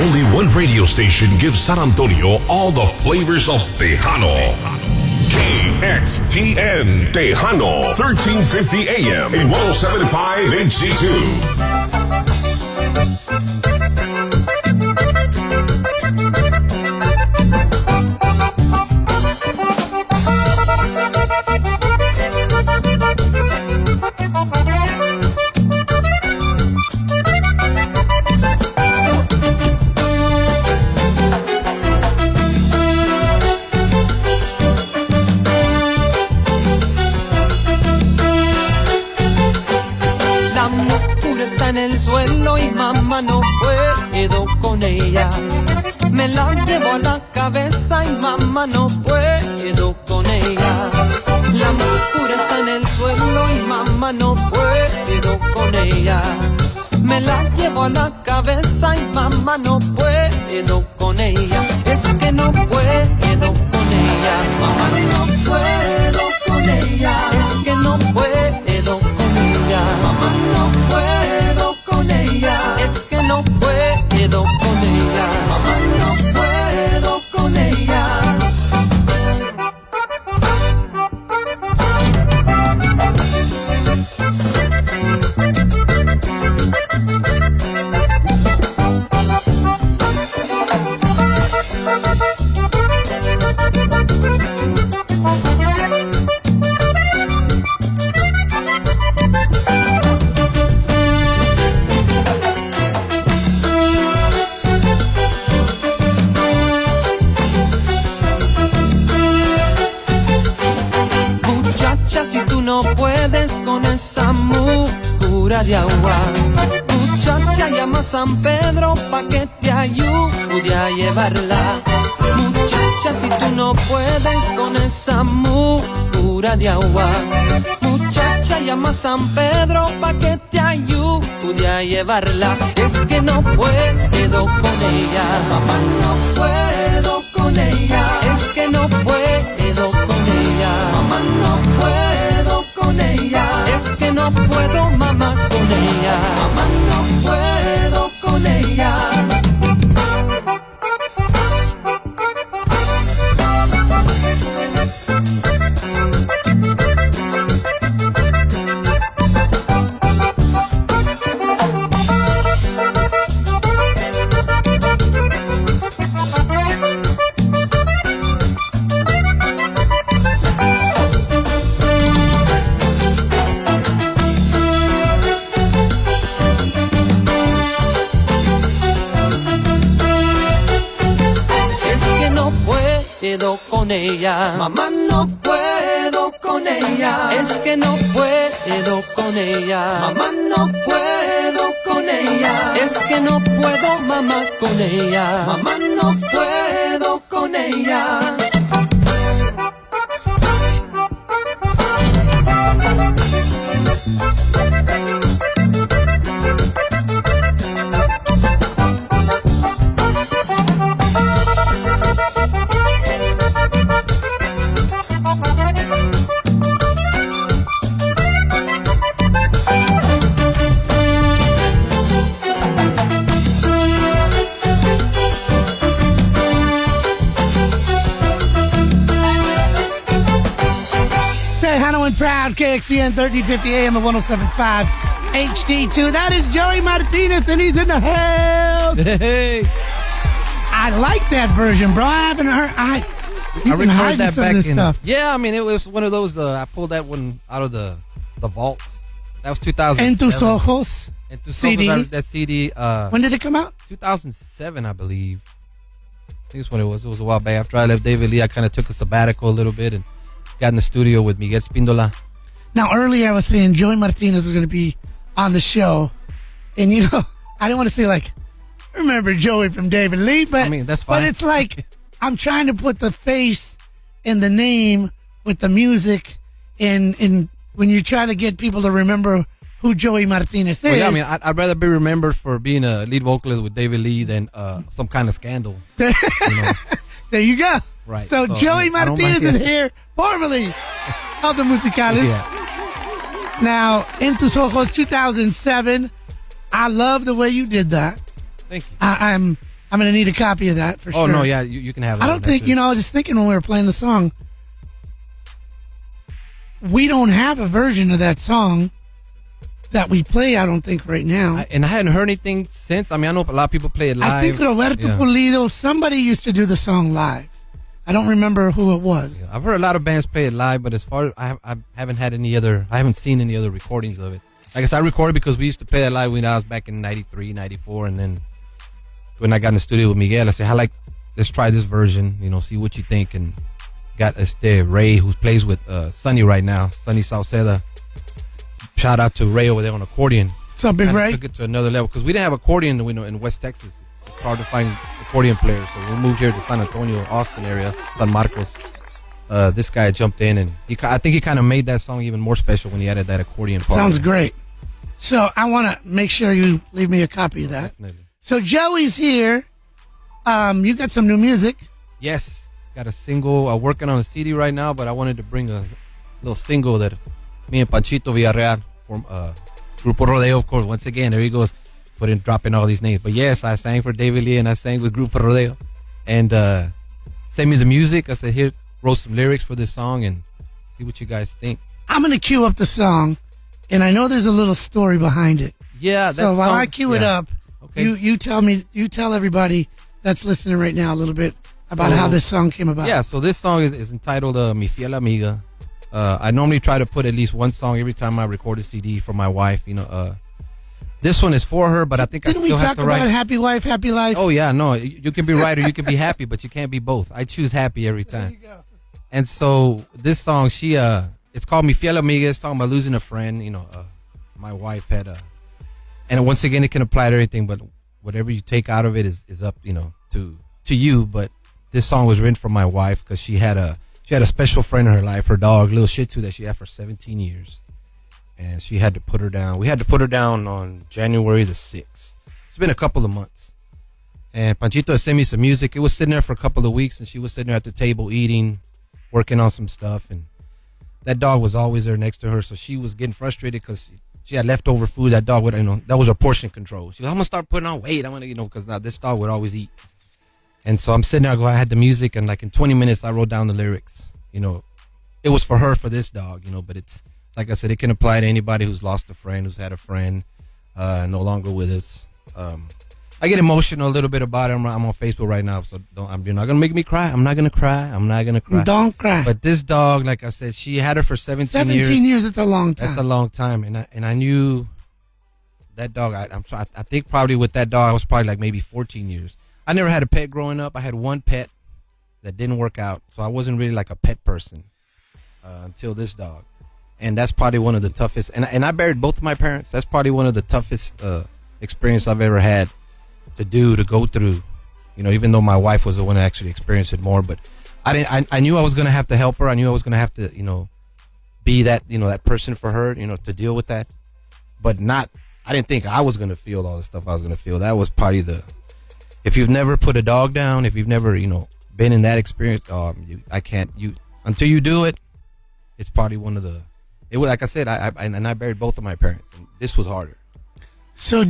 Only one radio station gives San Antonio all the flavors of Tejano. KXTN Tejano, 1350 AM in 107.5 HD2. Está en el suelo y mamá no puedo con ella. Me la llevo a la cabeza y mamá no puedo con ella. La pura está en el suelo y mamá no puedo con ella. Me la llevo a la cabeza y mamá no puedo con ella. Es que no puedo con ella. Mamá no puedo con ella. Es que no puedo con ella. Mamá no puedo con ella. Es que no puedo con ella. Mamá no puedo con ella. Si tú no puedes con esa cura de agua, muchacha, llama a San Pedro pa' que te ayude a llevarla. Muchacha, si tú no puedes con esa cura de agua, muchacha, llama a San Pedro pa' que te ayude a llevarla. Es que no puedo con ella, mamá, no puedo con ella. Es que no puedo con ella, mamá, no puedo con ella. Es que no puedo, mamá, con ella. Mamá, no puedo con ella. Con ella, mamá, no puedo con ella. Es que no puedo con ella, mamá, no puedo con ella. Es que no puedo, mamá, con ella. Mamá, no puedo con ella. Proud KXTN 1350 AM at 107.5 HD2. That is Joey Martinez, and he's in the house. Hey. I like that version, bro. I haven't heard. I recorded that back in. Stuff. Yeah, I mean, it was one of those. I pulled that one out of the vault. That was 2007. En tus ojos. En tus CD. Ojos, that CD. When did it come out? 2007, I believe. I think that's when it was. It was a while back. After I left David Lee, I kind of took a sabbatical a little bit and got in the studio with Miguel Spindola. Now, earlier I was saying Joey Martinez was going to be on the show. And, you know, I didn't want to say, like, remember Joey from David Lee, but I mean, that's fine. But it's like I'm trying to put the face and the name with the music and when you try to get people to remember who Joey Martinez is. Well, yeah, I mean, I'd rather be remembered for being a lead vocalist with David Lee than some kind of scandal. You know? There you go. Right. So Joey Martinez is here, formerly of the Musicales. Yeah. Now, En Tus Ojos, 2007. I love the way you did that. Thank you. I'm going to need a copy of that for sure. Oh, no, yeah, you can have that. I don't think, I was just thinking when we were playing the song, we don't have a version of that song that we play, I don't think, right now. And I hadn't heard anything since. I mean, I know a lot of people play it live. I think Roberto Pulido, somebody used to do the song live. I don't remember who it was. Yeah, I've heard a lot of bands play it live, but as far as I haven't seen any other recordings of it. I guess I recorded because we used to play that live when I was back in 93, 94, and then when I got in the studio with Miguel, I said, let's try this version, see what you think. And got Ray, who plays with Sonny right now, Sonny Sauceda. Shout out to Ray over there on accordion. What's up, Big Ray? Took it to another level because we didn't have accordion in West Texas. It's hard to find accordion players. So we moved here to San Antonio, Austin area, San Marcos. This guy jumped in, and I think he kind of made that song even more special when he added that accordion part. Sounds great. So I want to make sure you leave me a copy of that. Definitely. So Joey's here. You got some new music. Yes. Got a single. Working on a CD right now, but I wanted to bring a little single that me and Panchito Villarreal from Grupo Rodeo, of course. Once again, there he goes, dropping all these names. But yes, I sang for David Lee and I sang with Grupo Rodeo. And send me the music. I said, here, wrote some lyrics for this song and see what you guys think. I'm going to cue up the song, and I know there's a little story behind it. Yeah. So while I cue it up, okay. you tell everybody that's listening right now a little bit about how this song came about. Yeah, so this song is entitled Mi Fiel Amiga. I normally try to put at least one song every time I record a CD for my wife. This one is for her, but I think Didn't I still have to write. we talk about happy wife, happy life? Oh yeah, no, you can be right or you can be happy, but you can't be both. I choose happy every time. There you go. And so this song, it's called Mi Fiel Amiga. It's talking about losing a friend. My wife had and once again, it can apply to everything, but whatever you take out of it is up, to you. But this song was written for my wife because she had a special friend in her life, her dog, little Shih Tzu that she had for 17 years. And she had to put her down. We had to put her down on January the 6th. It's been a couple of months. And Panchito sent me some music. It was sitting there for a couple of weeks, and she was sitting there at the table eating, working on some stuff. And that dog was always there next to her, so she was getting frustrated because she had leftover food. That dog would, that was her portion control. She was, I'm going to start putting on weight. I'm going to, because now this dog would always eat. And so I'm sitting there, I had the music, and like in 20 minutes, I wrote down the lyrics. It was for her, for this dog, but it's, like I said, it can apply to anybody who's lost a friend, who's had a friend, no longer with us. I get emotional a little bit about it. I'm on Facebook right now, so you're not going to make me cry. I'm not going to cry. Don't cry. But this dog, like I said, she had her for 17 years. 17 years, it's a long time. That's a long time. And I knew that dog, I think probably with that dog, I was probably like maybe 14 years. I never had a pet growing up. I had one pet that didn't work out, so I wasn't really like a pet person until this dog. And that's probably one of the toughest. And I buried both of my parents. That's probably one of the toughest experience I've ever had to go through. Even though my wife was the one that actually experienced it more. But I knew I was going to have to help her. I knew I was going to have to, be that, that person for her, to deal with that. But I didn't think I was going to feel all the stuff I was going to feel. That was probably if you've never put a dog down, if you've never, been in that experience, until you do it, it's probably one of the, it was, like I said, I buried both of my parents, and this was harder. So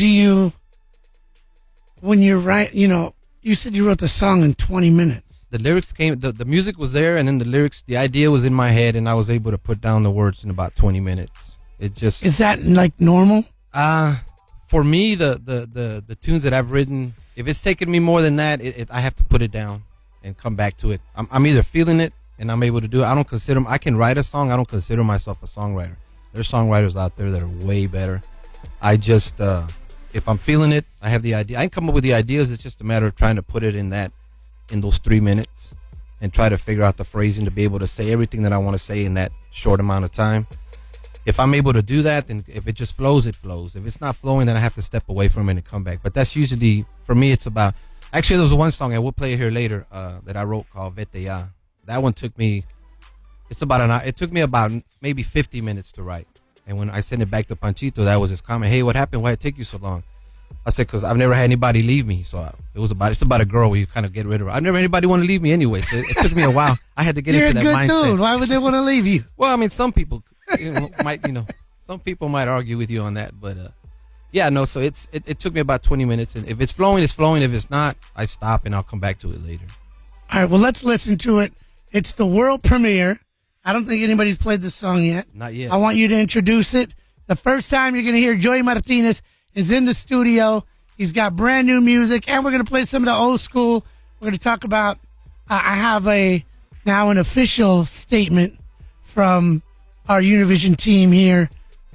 when you write, you said you wrote the song in 20 minutes. The lyrics came, the music was there, and then the idea was in my head, and I was able to put down the words in about 20 minutes. It just... Is that like normal? For me, the tunes that I've written, if it's taken me more than that, I have to put it down and come back to it. I'm either feeling it and I'm able to do it. I can write a song. I don't consider myself a songwriter. There's songwriters out there that are way better. I just, if I'm feeling it, I have the idea. I can come up with the ideas. It's just a matter of trying to put it in those 3 minutes and try to figure out the phrasing to be able to say everything that I want to say in that short amount of time. If I'm able to do that, then if it just flows, it flows. If it's not flowing, then I have to step away from it and come back. But that's usually, for me, it's about... Actually, there was one song, and we'll play it here later, that I wrote called Vete Ya. That one took me... It's about an hour. It took me about maybe 50 minutes to write. And when I sent it back to Panchito, that was his comment. Hey, what happened? Why did it take you so long? I said, because I've never had anybody leave me. So it's about a girl where you kind of get rid of her. I've never had anybody want to leave me anyway. So it took me a while. I had to get into that mindset. You're a good dude. Why would they want to leave you? Well, I mean, some people... some people might argue with you on that, but Yeah, no. So it took me about 20 minutes, and if it's flowing, it's flowing. If it's not, I stop and I'll come back to it later. All right, well, let's listen to it. It's the world premiere. I don't think anybody's played this song yet. Not yet. I want you to introduce it. The first time you're going to hear Joey Martinez is in the studio. He's got brand new music, and we're going to play some of the old school. We're going to talk about, I have now an official statement from our Univision team here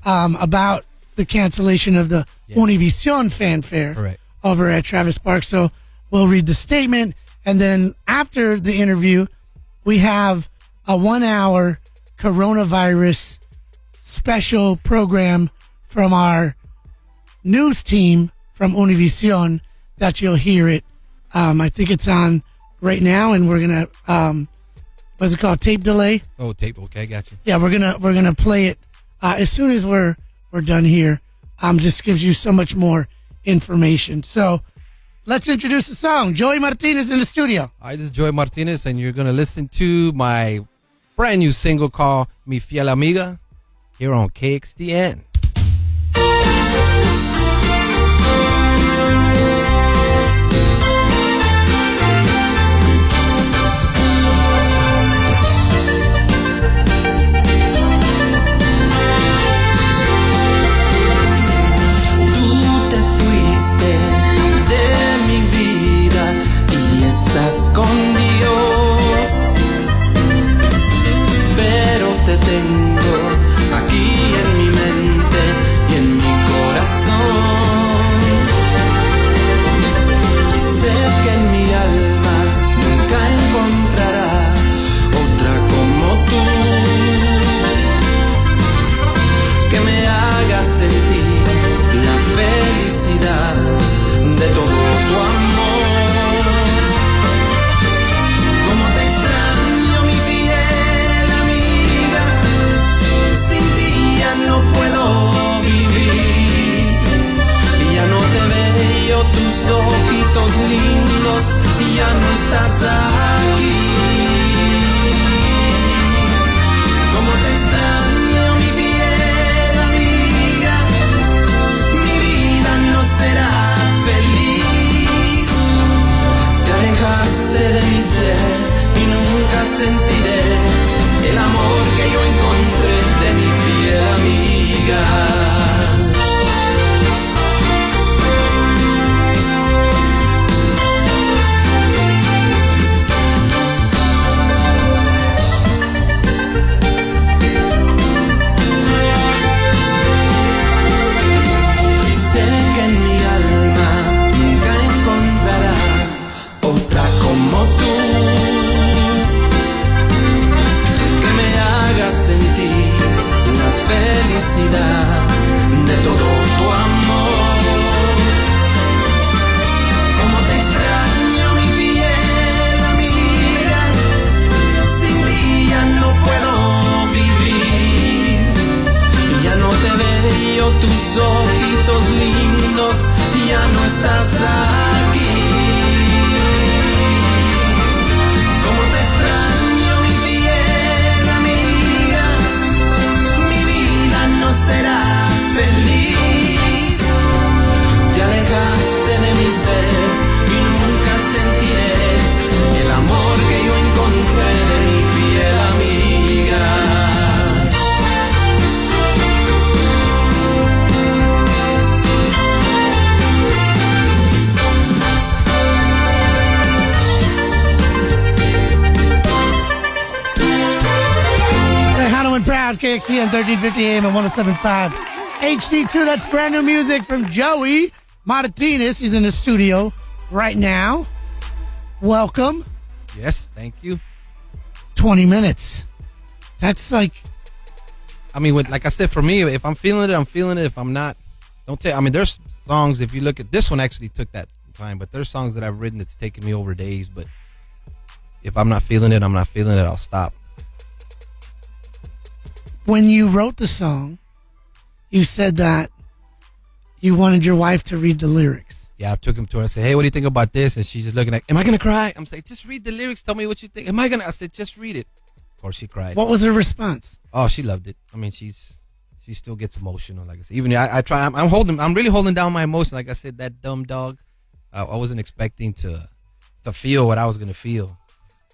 about the cancellation of the Univision fanfare over at Travis Park. So we'll read the statement, and then after the interview, we have a 1-hour coronavirus special program from our news team from Univision that you'll hear it. I think it's on right now, and we're gonna what's it called? Tape delay. Oh, tape. Okay, got you. Yeah, we're gonna play it as soon as we're done here. Just gives you so much more information. So let's introduce the song. Joey Martinez in the studio. Hi, this is Joey Martinez, and you're gonna listen to my brand new single called "Mi Fiel Amiga" here on KXTN. Estás con Dios, pero te tengo aquí en mi mente y en mi corazón. Sé que en mi alma nunca encontrará otra como tú, que me haga sentir la felicidad de todo tu amor. No puedo vivir, ya no te veo, tus ojitos lindos, ya no estás aquí. Como te extraño, mi fiel amiga, mi vida no será feliz. Te alejaste de mi ser y nunca sentiré el amor que yo encontré de mi fiel amiga. Sé que en mi alma nunca encontrará otra como tú, sentir la felicidad de todo tu amor. Como te extraño, mi fiel amiga, sin ti ya no puedo vivir, ya no te veo, tus ojitos lindos, ya no estás aquí. Como te extraño, mi fiel amiga, no será feliz. Te alejaste de mi ser y nunca sentiré el amor que yo encontré de mi fiel amiga. And proud, KXTN 1350 AM and 107.5 HD2. That's brand new music from Joey Martinez. He's in the studio right now. Welcome. Yes, thank you. 20 minutes. That's like, I mean, like I said, for me, if I'm feeling it, I'm feeling it. If I'm not, don't take. I mean, there's songs, if you look at this one, actually took that time, but there's songs that I've written that's taken me over days. But if I'm not feeling it, I'm not feeling it, I'll stop. When you wrote the song, you said that you wanted your wife to read the lyrics. Yeah, I took him to her. I said, hey, what do you think about this? And she's just looking like, am I going to cry? I'm saying, just read the lyrics. Tell me what you think. I said, just read it. Of course, she cried. What was her response? Oh, she loved it. I mean, she's she still gets emotional. Like I said, even I try. I'm really holding down my emotion. Like I said, that dumb dog. I wasn't expecting to feel what I was gonna feel.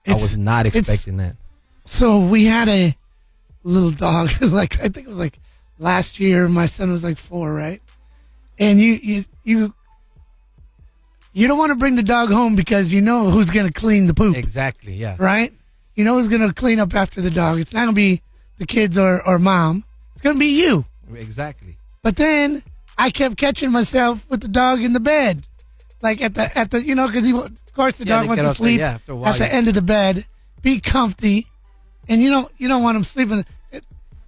I was not expecting that. So we had a little dog. Like I think it was like last year. My son was like 4, right? And you don't want to bring the dog home because you know who's gonna clean the poop. Exactly. Yeah. Right. You know who's gonna clean up after the dog. It's not gonna be the kids or mom. It's gonna be you. Exactly. But then I kept catching myself with the dog in the bed, like at the because of course the dog wants to sleep at the end of the bed, be comfy, and you don't want them sleeping.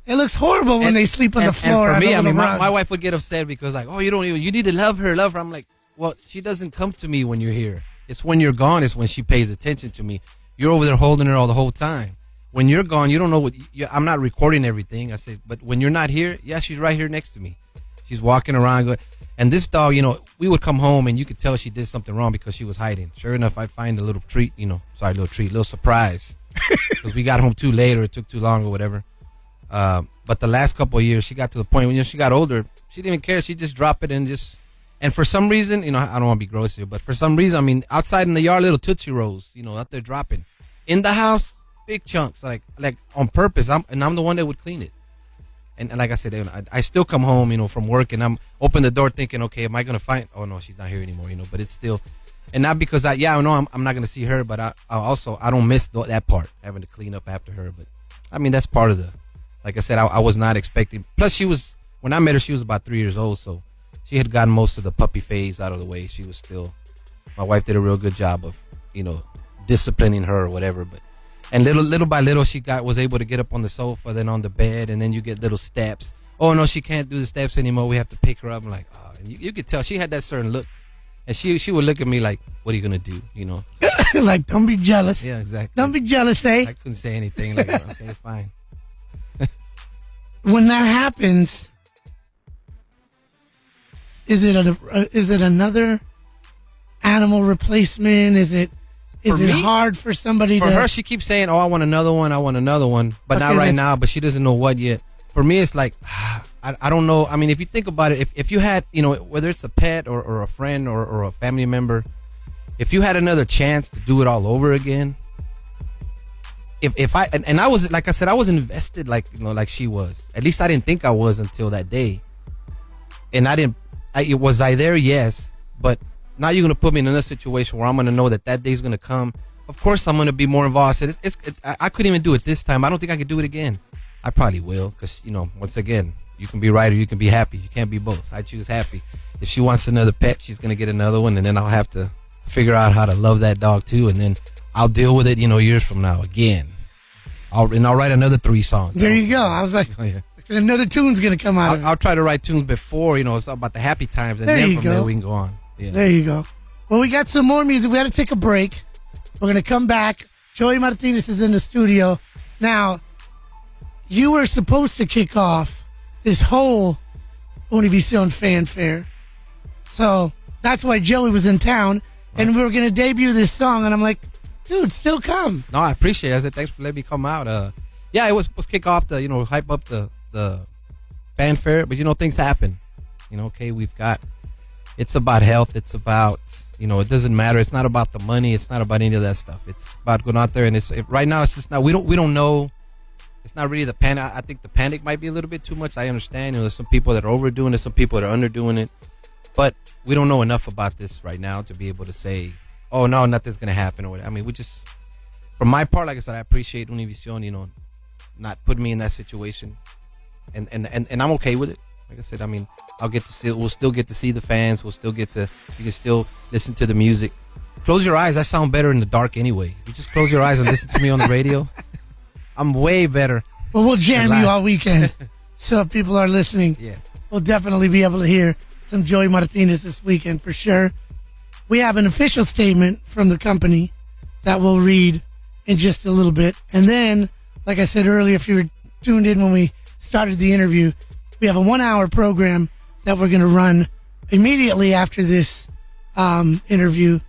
It looks horrible when they sleep on the floor. And for me, I mean, my wife would get upset because like, oh, you need to love her. I'm like, well, she doesn't come to me when you're here. It's when you're gone. It's when she pays attention to me. You're over there holding her all the whole time. When you're gone, you don't know what. I'm not recording everything. I said, but when you're not here, yeah, she's right here next to me. She's walking around. And this dog, we would come home and you could tell she did something wrong because she was hiding. Sure enough, I'd find a little treat, little surprise. Because we got home too late or it took too long or whatever. But the last couple of years, she got to the point when she got older, she didn't even care. She just dropped it and for some reason, I don't want to be gross here, but for some reason, I mean, outside in the yard, little Tootsie Rolls, out there dropping. In the house, big chunks, like on purpose. I'm the one that would clean it. And like I said, I still come home, from work, and I'm open the door thinking, okay, am I gonna find? Oh no, she's not here anymore, But it's still, and not because I know I'm not gonna see her, but I don't miss that part, having to clean up after her. But I mean, that's part of the. Like I said, I was not expecting. Plus, when I met her, she was about 3 years old, so she had gotten most of the puppy phase out of the way. She was still. My wife did a real good job of, disciplining her or whatever, but. And little by little, she was able to get up on the sofa, then on the bed, and then you get little steps. Oh no, she can't do the steps anymore. We have to pick her up. I'm like, oh, and you could tell she had that certain look, and she would look at me like, "What are you gonna do?" Like, don't be jealous. Yeah, exactly. Don't be jealous, eh? I couldn't say anything. Like, okay, fine. When that happens, is it another animal replacement? Is it hard for somebody for her, she keeps saying, oh, I want another one, but not right now, but she doesn't know what yet. For me, it's like, I don't know. I mean, if you think about it, if you had, whether it's a pet or a friend or a family member, if you had another chance to do it all over again, if I was, like I said, I was invested like she was. At least I didn't think I was until that day. And was I there? Yes. But now you're going to put me in another situation where I'm going to know that day's going to come. Of course, I'm going to be more involved. I said, I couldn't even do it this time. I don't think I could do it again. I probably will because, once again, you can be right or you can be happy. You can't be both. I choose happy. If she wants another pet, she's going to get another one, and then I'll have to figure out how to love that dog too, and then I'll deal with it, years from now again. I'll write another 3 songs. There you go. I was like, oh, yeah. Another tune's going to come out. I'll try to write tunes before, it's about the happy times, and then from there we can go on. Yeah. There you go. Well, we got some more music. We got to take a break. We're going to come back. Joey Martinez is in the studio. Now, you were supposed to kick off this whole Univision fanfare. So that's why Joey was in town. And we were going to debut this song. And I'm like, dude, still come. No, I appreciate it. I said, thanks for letting me come out. Yeah, it was supposed to kick off the, hype up the fanfare. But, things happen. Okay, it's about health. It's about, it doesn't matter. It's not about the money. It's not about any of that stuff. It's about going out there. And right now, it's just not, we don't know. It's not really the panic. I think the panic might be a little bit too much. I understand. There's some people that are overdoing it. Some people that are underdoing it. But we don't know enough about this right now to be able to say, oh, no, nothing's going to happen. Or whatever. I mean, we just, from my part, like I said, I appreciate Univision, not putting me in that situation. And I'm okay with it. Like I said, I mean, we'll still get to see the fans. You can still listen to the music. Close your eyes. I sound better in the dark anyway. You just close your eyes and listen to me on the radio. I'm way better. Well, we'll jam you all weekend. So if people are listening, we'll definitely be able to hear some Joey Martinez this weekend for sure. We have an official statement from the company that we'll read in just a little bit. And then, like I said earlier, if you were tuned in when we started the interview, we have a 1-hour program that we're going to run immediately after this interview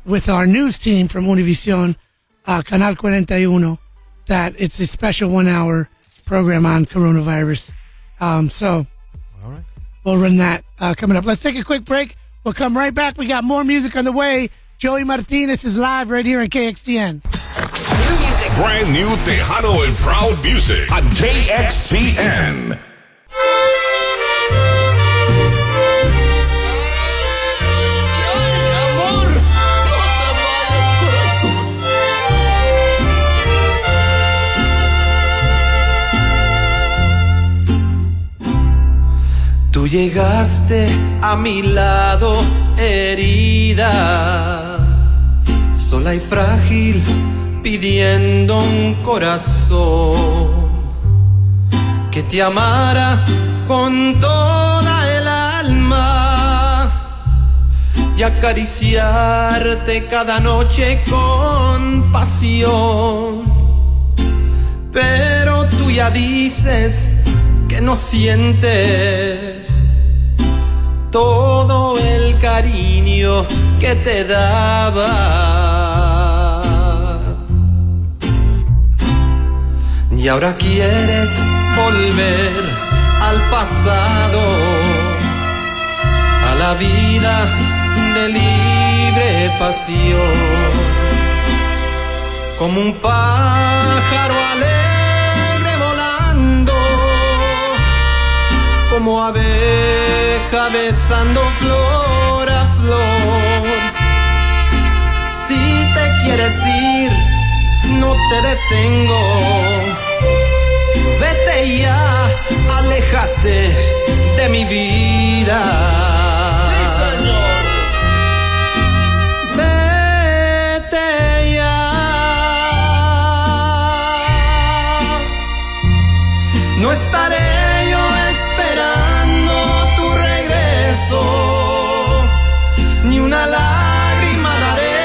with our news team from Univision, Canal 41, that it's a special 1-hour program on coronavirus So All right. we'll run that coming up. Let's take a quick break. We'll come right back. We got more music on the way. Joey Martinez is live right here on KXTN. Brand new Tejano and Proud music on KXTN. Tú llegaste a mi lado herida, sola y frágil, pidiendo un corazón que te amara con toda el alma y acariciarte cada noche con pasión. Pero tú ya dices que no sientes todo el cariño que te daba. Y ahora quieres volver al pasado, a la vida de libre pasión, como un pájaro alegre volando, como abeja besando flor a flor. Si te quieres ir, no te detengo. Vete ya, aléjate de mi vida. Sí, Señor. Vete ya. No estaré yo esperando tu regreso, ni una lágrima daré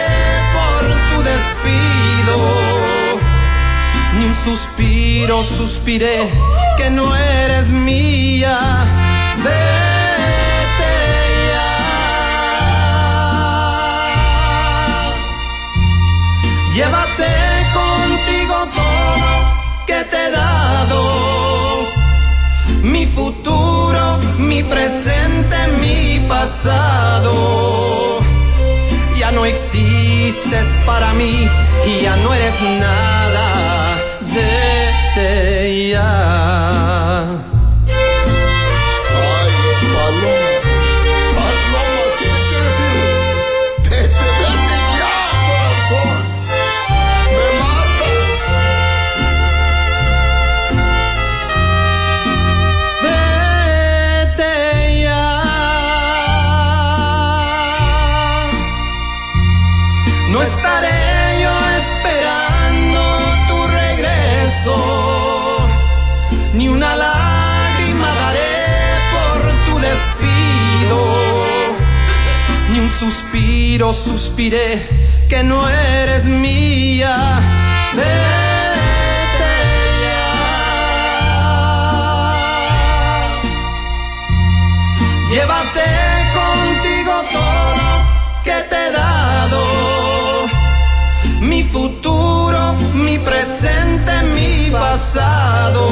por tu despido, ni un suspiro suspiré que no eres mía. Vete ya. Llévate contigo todo que te he dado, mi futuro, mi presente, mi pasado. Ya no existes para mí y ya no eres nada. Vete ya. Ay, Paloma, si me quieres ir, vete ya, corazón. Me matas. Vete ya. No estaré yo esperando tu regreso, ni una lágrima daré por tu despido, ni un suspiro suspiré que no eres mía. Vete ya. Llévate contigo todo que te he dado, mi futuro, mi presente, mi pasado.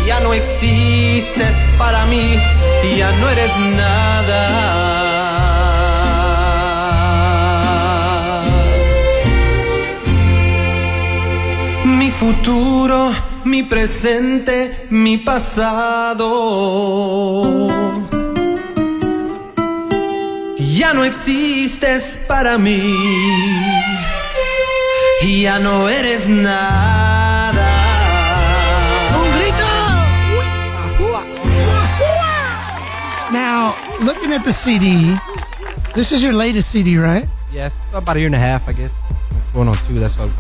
Ya no existes para mí y ya no eres nada. Mi futuro, mi presente, mi pasado. Ya no existes para mí y ya no eres nada. ¡Un grito! Now, looking at the CD, this is your latest CD, right? Yes, about a year and a half, I guess. Going on 2. That's what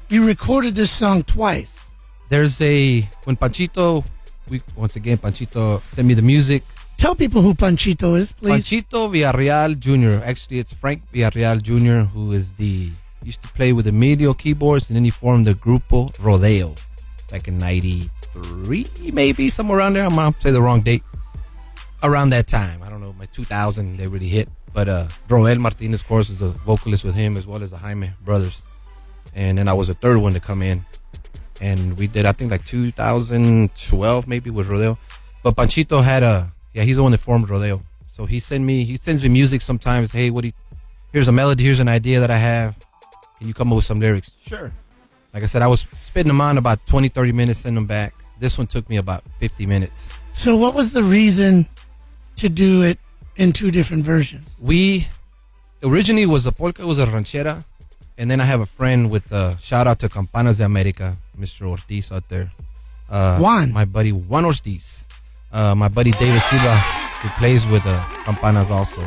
You recorded this song twice. There's when Panchito, Panchito sent me the music. Tell people who Panchito is, please. Panchito Villarreal Jr. Actually, it's Frank Villarreal Jr., who used to play with Emilio keyboards, and then he formed the Grupo Rodeo back in 93, maybe, somewhere around there. I'm going to say the wrong date. Around that time. I don't know, 2000, they really hit. But Joey Martinez, of course, was a vocalist with him, as well as the Jaime brothers. And then I was the third one to come in. and we did I think like 2012 maybe with Rodeo. But Panchito had he's the one that formed Rodeo. So he sends me music sometimes. Hey, here's a melody, here's an idea that I have. Can you come up with some lyrics? Sure. Like I said, I was spitting them on about 20, 30 minutes, send them back. This one took me about 50 minutes. So what was the reason to do it in two different versions? Originally it was a polka, it was a ranchera. And then I have a friend with shout out to Campanas de America, Mr. Ortiz out there. Juan. My buddy Juan Ortiz. My buddy David Silva, who plays with Campanas also.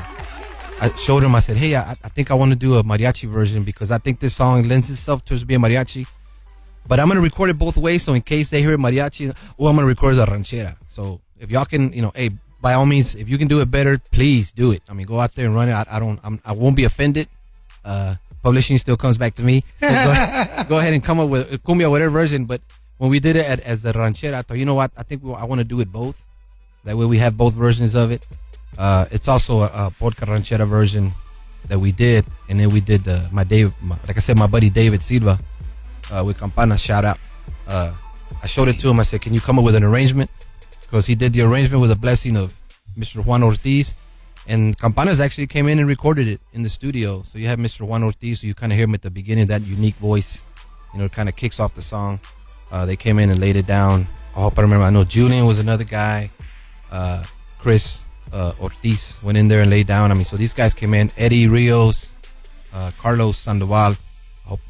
I showed him, I said, hey, I think I want to do a mariachi version because I think this song lends itself towards being mariachi. But I'm going to record it both ways, so in case they hear mariachi, I'm going to record it as a ranchera. So if y'all can, hey, by all means, if you can do it better, please do it. I mean, go out there and run it. I won't be offended. Publishing still comes back to me. So go ahead and come up with cumbia, whatever version. But when we did it as the ranchera, I thought, you know what? I think I want to do it both. That way we have both versions of it. It's also a polka ranchera version that we did, and then we did like I said, my buddy David Silva with Campana. Shout out. I showed it to him. I said, "Can you come up with an arrangement?" Because he did the arrangement with the blessing of Mr. Juan Ortiz, and Campanas actually came in and recorded it in the studio. So you have Mr. Juan Ortiz, so you kind of hear him at the beginning, that unique voice. It kind of kicks off the song. They came in and laid it down. I hope I remember. I know Julian was another guy. Chris Ortiz went in there and laid down. I mean, so these guys came in. Eddie Rios, Carlos Sandoval,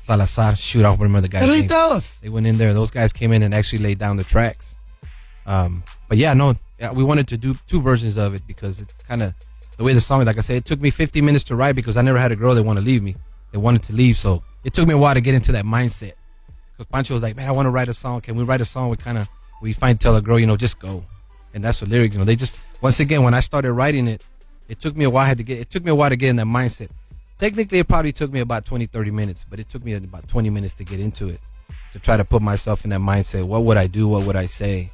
Salazar. Shoot, I don't remember the guys' names. They went in there. Those guys came in and actually laid down the tracks. But yeah, we wanted to do two versions of it because it's kind of the way the song is. Like I said, it took me 50 minutes to write because I never had a girl that wanted to leave me. They wanted to leave, so it took me a while to get into that mindset. Because Pancho was like, man, I want to write a song. Can we write a song? We tell a girl, just go. And that's what lyrics, they just, once again, when I started writing it, it took me a while to get in that mindset. Technically, it probably took me about 20, 30 minutes, but it took me about 20 minutes to get into it, to try to put myself in that mindset. What would I do? What would I say?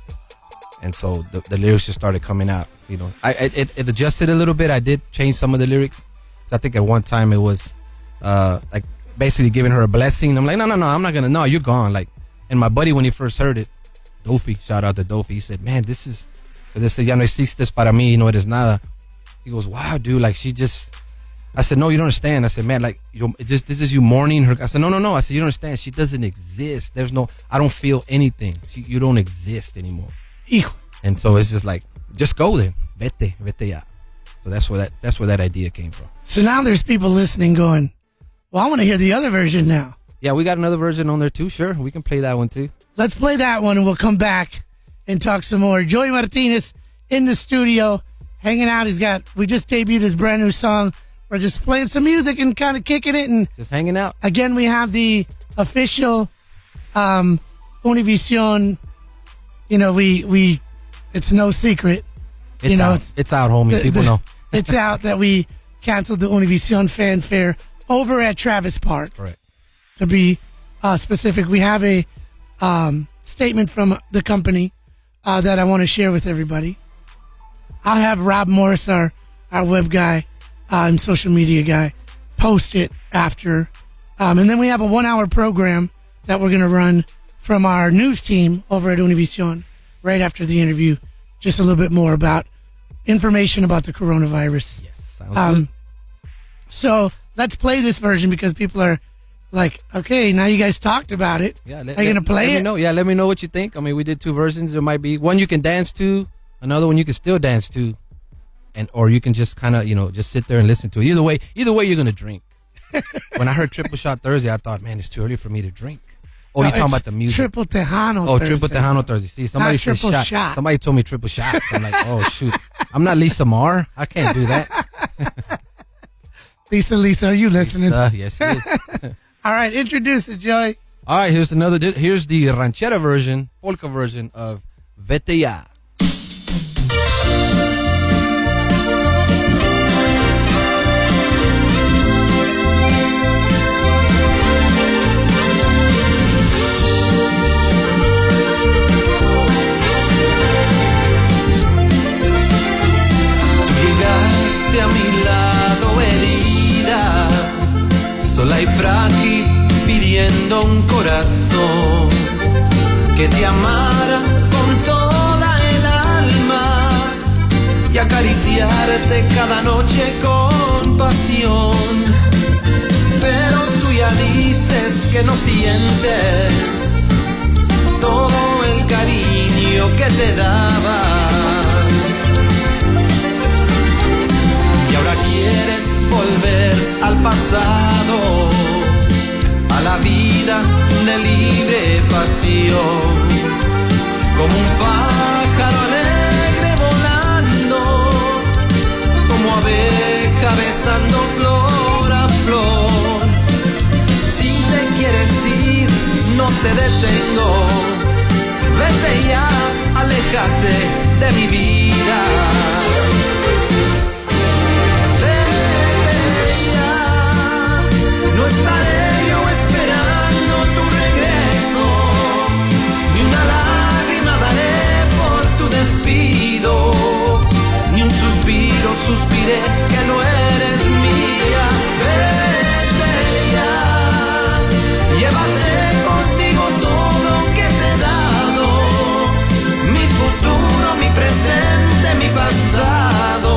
And so the lyrics just started coming out. It adjusted a little bit. I did change some of the lyrics. I think at one time it was like basically giving her a blessing. I'm like, no, I'm not gonna. No, you're gone. Like, and my buddy, when he first heard it, Dofi, shout out to Dofi. He said, man, this is. Because they said, ya no existes para mí, eres nada. He goes, wow, dude, like she just. I said, no, you don't understand. I said, man, like this is you mourning her. I said, no. I said, you don't understand. She doesn't exist. I don't feel anything. You don't exist anymore. Hijo. And so it's just like, just go there. Vete ya. So that's where that idea came from. So now there's people listening going, well, I want to hear the other version now. Yeah, we got another version on there too. Sure, we can play that one too. Let's play that one and we'll come back and talk some more. Joey Martinez in the studio, hanging out. We just debuted his brand new song. We're just playing some music and kind of kicking it and just hanging out. Again, we have the official Univision. We it's no secret. It's out. It's out, homie. People know. It's out that we canceled the Univision Fanfare over at Travis Park. Correct. To be specific, we have a statement from the company that I want to share with everybody. I'll have Rob Morris, our web guy and social media guy, post it after. And then we have a 1-hour program that we're going to run from our news team over at Univision right after the interview. Just a little bit more about information about the coronavirus. Yes, sounds good. So let's play this version because people are like, okay, now you guys talked about it. Yeah, are you going to play it? Let me know what you think. I mean, we did two versions. There might be one you can dance to, another one you can still dance to, or you can just kind of, just sit there and listen to it. Either way, you're going to drink. When I heard Triple Shot Thursday, I thought, man, it's too early for me to drink. Oh, you're talking about the music. Triple Tejano Thursday. Triple Tejano Thursday. See, somebody said shot. Somebody told me triple shots. I'm like, oh, shoot. I'm not Lisa Marr. I can't do that. Lisa, are you listening? Yes, she is. All right, introduce it, Joey. All right, here's the ranchera version, polka version of Vete Ya. Llegaste a mi lado herida, sola y frágil, pidiendo un corazón. que te amara con toda el alma y acariciarte cada noche con pasión. Pero tú ya dices que no sientes todo el cariño que te daba. Y ahora quieres volver al pasado, a la vida de libre pasión, como un pájaro alegre volando, como abeja besando flor a flor. Si te quieres ir, no te detengo, vete ya, aléjate de mi vida. Vete ya, no estaré yo esperando tu regreso, ni una lágrima daré por tu despido, ni un suspiro suspiré que no eres mía. Vete ya, llévate contigo todo que te he dado, mi futuro, mi presente, mi pasado.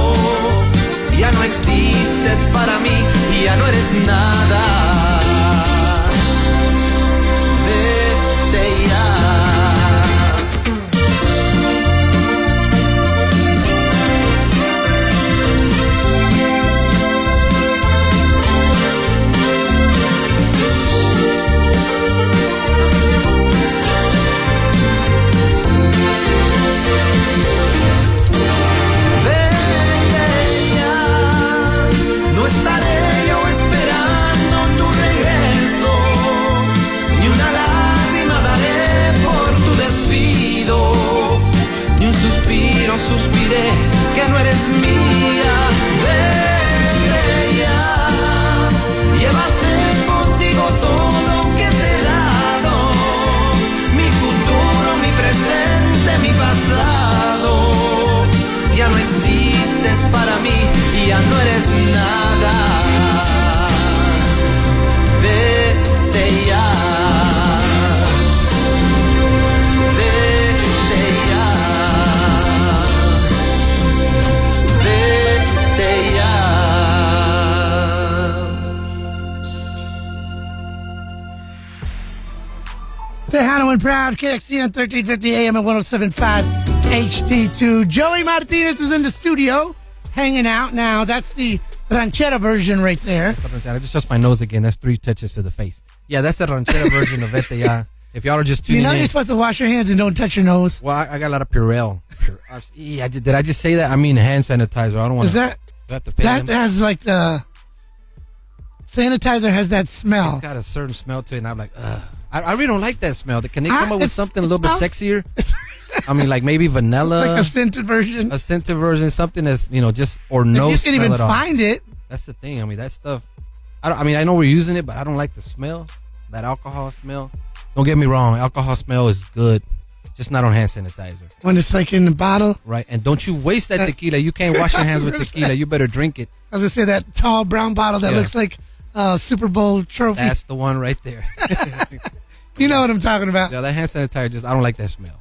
Ya no existes para mí, ya no eres nada. Vete ya. No estaré yo esperando tu regreso, ni una lágrima daré por tu despido, ni un suspiro suspiré que no eres mía. Vete ya, llévate contigo todo que te he dado, mi futuro, mi presente, mi pasado. Ya no existes para mí, ya no eres nada. Vete ya. Vete ya. Vete ya. Tejano and Proud, KXTN 1350 AM at 107.5 HD2. Joey Martinez is in the studio, hanging out now. That's the Ranchera version right there. I just touched my nose again. That's 3 touches to the face. Yeah, that's the Ranchera version of Vete Ya. If y'all are just tuning in. You're supposed to wash your hands and don't touch your nose. Well, I got a lot of Purell. Did I just say that? I mean hand sanitizer. I don't want to. Is that has like the sanitizer has that smell. It's got a certain smell to it, and I'm like, ugh. I really don't like that smell. Can they come up with something a little bit sexier? I mean, like maybe vanilla. Like a scented version. A scented version, something that's, just, or no smell. You can even at all. find it. That's the thing. I mean, that stuff, I know we're using it, but I don't like the smell, that alcohol smell. Don't get me wrong. Alcohol smell is good, just not on hand sanitizer. When it's like in the bottle. Right. And don't you waste that tequila. You can't wash your hands with tequila. You better drink it. I was going to say that tall brown bottle that looks like a Super Bowl trophy. That's the one right there. You know what I'm talking about. Yeah, that hand sanitizer, I don't like that smell.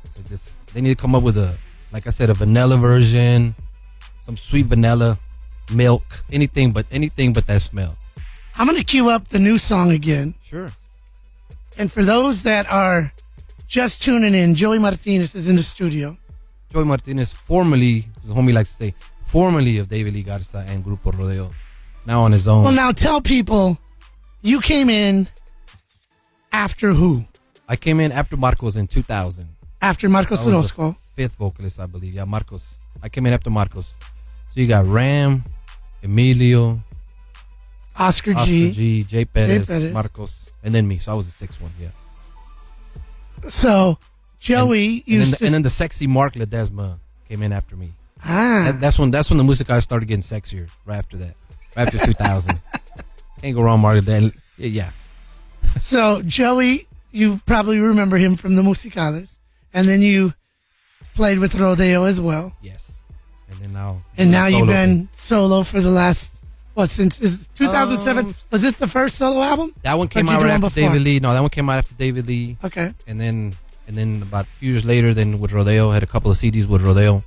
They need to come up with a vanilla version, some sweet vanilla, milk, anything but that smell. I'm going to cue up the new song again. Sure. And for those that are just tuning in, Joey Martinez is in the studio. Joey Martinez, formerly, as the homie likes to say, formerly of David Lee Garza and Grupo Rodeo, now on his own. Well, now tell people, you came in after who? I came in after Marcos in 2000. After Marcos Orozco. 5th vocalist, I believe. Yeah, Marcos. I came in after Marcos. So you got Ram, Emilio, Oscar G, Jay Perez, Marcos, and then me. So I was the 6th one, yeah. So Joey and then the sexy Mark Ledesma came in after me. Ah. That's when the music started getting sexier, right after that. Right after 2000. Can't go wrong, Mark Ledesma. Yeah. So Joey, you probably remember him from the Musicales. And then you played with Rodeo as well. Yes. And then now you've been solo for the last, since 2007? Was this the first solo album? That one came out right after David Lee. No, that one came out after David Lee. Okay. And then and then about a few years later, then with Rodeo, had a couple of CDs with Rodeo,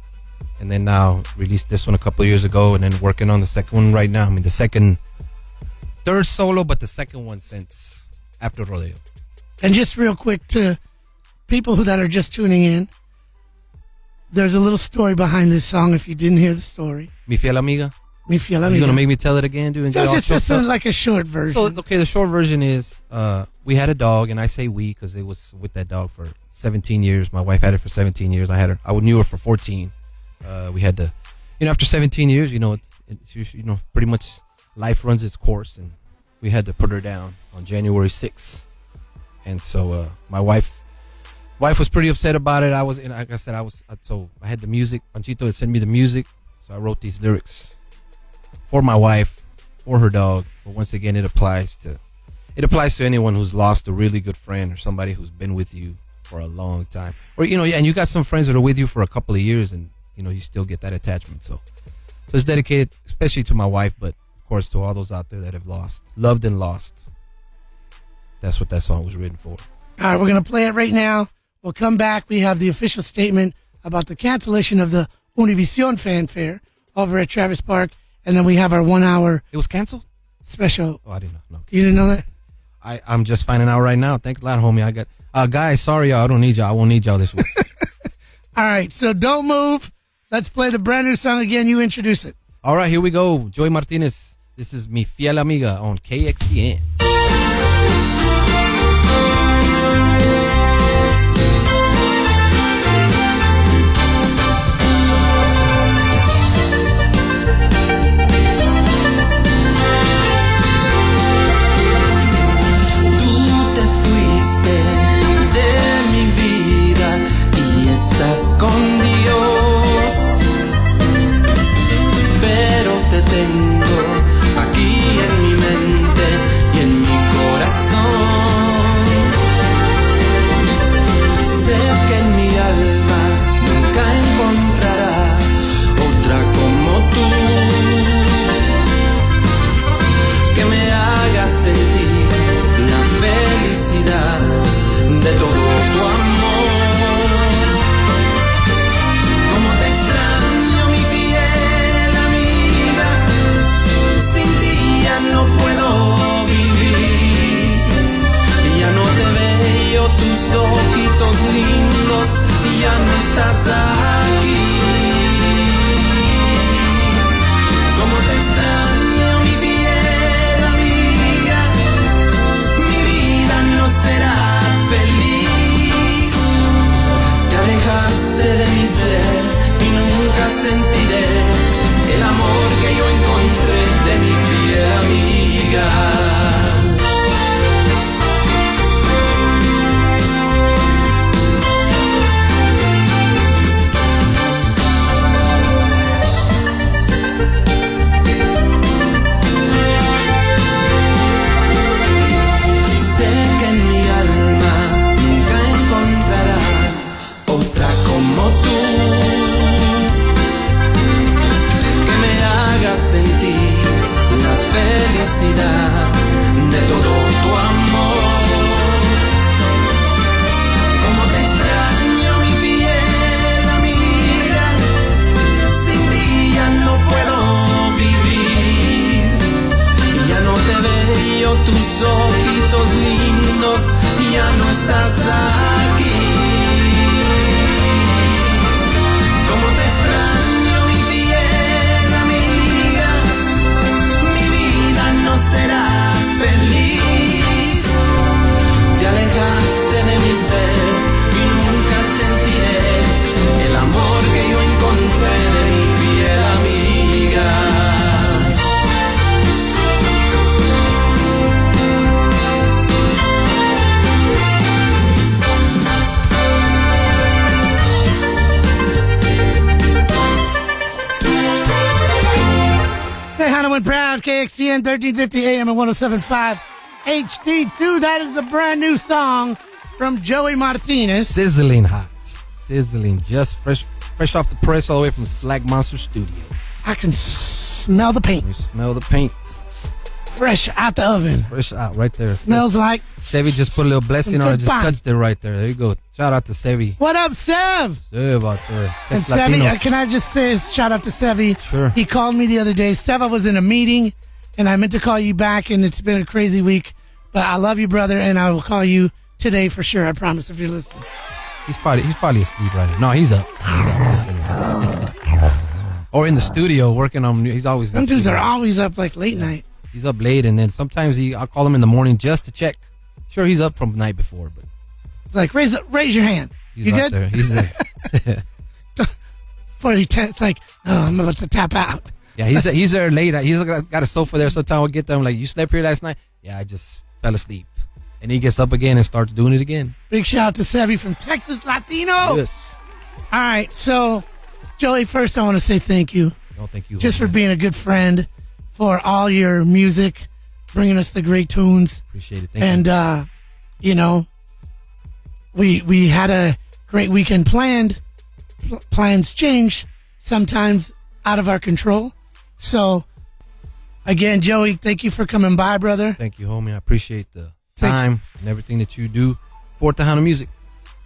and then now released this one a couple of years ago, and then working on the second one right now. I mean, third solo, but the second one since after Rodeo. And just real quick to people that are just tuning in, there's a little story behind this song. If you didn't hear the story, Mi Fiel Amiga. Mi Fiel Are Amiga. you gonna make me tell it again, dude? No, just like a short version. So, okay, the short version is we had a dog, and I say we because it was with that dog for 17 years. My wife had it for 17 years. I knew her for 14. We had to, after 17 years, pretty much life runs its course, and we had to put her down on January 6th. And so my wife was pretty upset about it. Like I said, so I had the music. Panchito had sent me the music, so I wrote these lyrics for my wife, for her dog. But once again, it applies to anyone who's lost a really good friend or somebody who's been with you for a long time, or and you got some friends that are with you for a couple of years, and you still get that attachment. So it's dedicated especially to my wife, but of course to all those out there that have loved and lost. That's what that song was written for. All right, we're going to play it right now. We'll come back. We have the official statement about the cancellation of the Univision fanfare over at Travis Park. And then we have our 1 hour. It was canceled? Special. Oh, I didn't know. No. You didn't know that? I'm just finding out right now. Thanks a lot, homie. I got guys, sorry, y'all. I don't need y'all. I won't need y'all this week. All right, so don't move. Let's play the brand new song again. You introduce it. All right, here we go. Joey Martinez. This is Mi Fiel Amiga on KXTN. De mi vida y estás con Dios, pero te tengo aquí en mi mente y en mi corazón. Sé que en mi alma nunca encontrará otra como tú, que me haga sentir la felicidad de todo tu amor. Como te extraño, mi fiel amiga, sin ti ya no puedo vivir. Ya no te veo, tus ojitos lindos, ya no estás aquí. Como te extraño, mi fiel amiga, mi vida no será feliz. Te alejaste de mi ser y nunca sentiré el amor que yo encontré de mi fiel amiga. Como tú, que me haga sentir la felicidad de todo tu amor. Como te extraño, mi fiel amiga, sin ti ya no puedo vivir. Ya no te veo, tus ojitos lindos, ya no estás aquí. Como te extraño, mi fiel amiga, mi vida no será feliz. Te alejaste de mi ser y nunca sentiré el amor que yo encontré de mi fiel amiga. Went proud, KXTN 1350 AM and 107.5 HD2. That is the brand new song from Joey Martinez. Sizzling hot. Sizzling. Just fresh off the press all the way from Slack Monster Studios. I can smell the paint. You smell the paint. Fresh out the oven. Fresh out right there. Smells like. Sevi just put a little blessing on it. Just pan. touched it right there. There you go. Shout out to Sevi. What up, Sev? Sev out there. And Tex Sevi, Latinos. can I just say shout out to Sevi? Sure. He called me the other day. Sev, I was in a meeting, and I meant to call you back, and it's been a crazy week. But I love you, brother, and I will call you today for sure. I promise, if you're listening. He's probably asleep right now. No, he's up. Or in the studio working on. He's always. Some dudes are always up like late night. He's up late, and then sometimes I'll call him in the morning just to check. Sure, he's up from the night before, but Like raise your hand. he's You up good? there. He's there. Before he it's like, oh, I'm about to tap out. Yeah, he's there late. He's got a sofa there. Sometimes we'll get them like, you slept here last night? Yeah, I just fell asleep. And he gets up again and starts doing it again. Big shout out to Sevi from Texas Latino. Yes. All right, so Joey, first I want to say thank you. No, thank you. Just for being a good friend, for all your music, bringing us the great tunes. Appreciate it. Thank And you know, we had a great weekend planned. Plans change sometimes out of our control. So again, Joey, thank you for coming by, brother. Thank you, homie. I appreciate the time and everything that you do for Tejano music.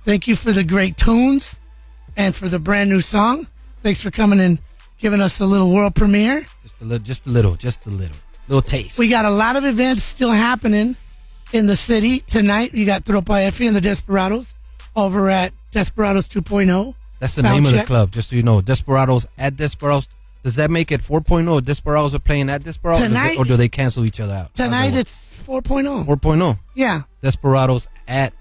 Thank you for the great tunes and for the brand new song. Thanks for coming and giving us a little world premiere. Just a little taste. We got a lot of events still happening in the city tonight. You got Tropa F and the Desperados over at Desperados 2.0. That's the Sound name of check. the club, just so you know. Desperados at Desperados. Does that make it 4.0? Desperados are playing at Desperados? Tonight- Or do they cancel each other out? Tonight it's 4.0. 4.0. Yeah. Desperados at...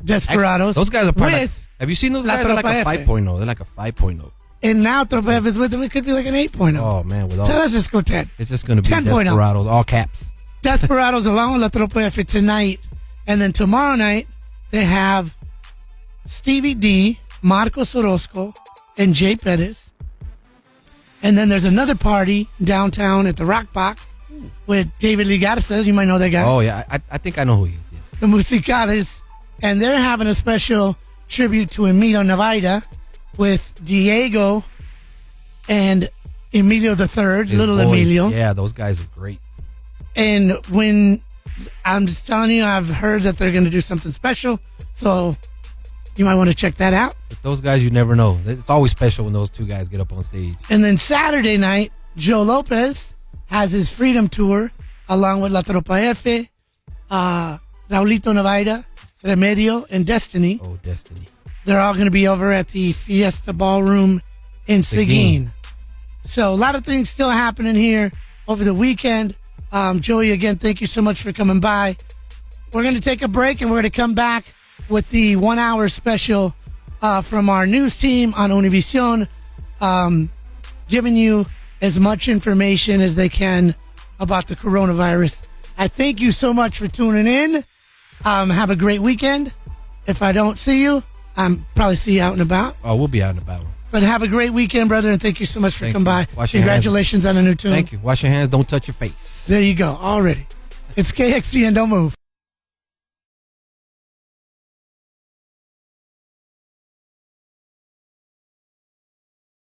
Desperados. Those guys are probably... with, have you seen those La guys? They're like a Tropa F. 5.0. They're like a 5.0. and now Tropa F is with them. It could be like an 8.0. Oh, man. With all, So let's just go 10. it's just going to be 10.0. Desperados, all caps. Desperados along with La Tropa F tonight. And then tomorrow night, they have Stevie D, Marcos Orozco, and Jay Perez. And then there's another party downtown at the Rock Box with David Lee Garza. You might know that guy. Oh, yeah. I think I know who he is. Yes. The Musicales. And they're having a special tribute to Emilio Navaida with Diego and Emilio the Third, His little boys. Emilio. Yeah, those guys are great. And when I'm just telling you, I've heard that they're going to do something special. So you might want to check that out. But those guys, you never know. It's always special when those two guys get up on stage. And then Saturday night, Joe Lopez has his Freedom Tour along with La Tropa F, Raulito Navaida, Remedio, and Destiny. Oh, Destiny. They're all going to be over at the Fiesta Ballroom in Seguin. So a lot of things still happening here over the weekend. Joey, again, thank you so much for coming by. We're going to take a break and we're going to come back with the 1 hour special from our news team on Univision, giving you as much information as they can about the coronavirus. I thank you so much for tuning in. Have a great weekend. If I don't see you, I'm probably see you out and about. Oh, we'll be out and about. But have a great weekend, brother, and thank you so much for Thank coming you. by. Wash your hands. Congratulations on a new tune. Thank you. Wash your hands. Don't touch your face. There you go. Already. It's KXTN. Don't move.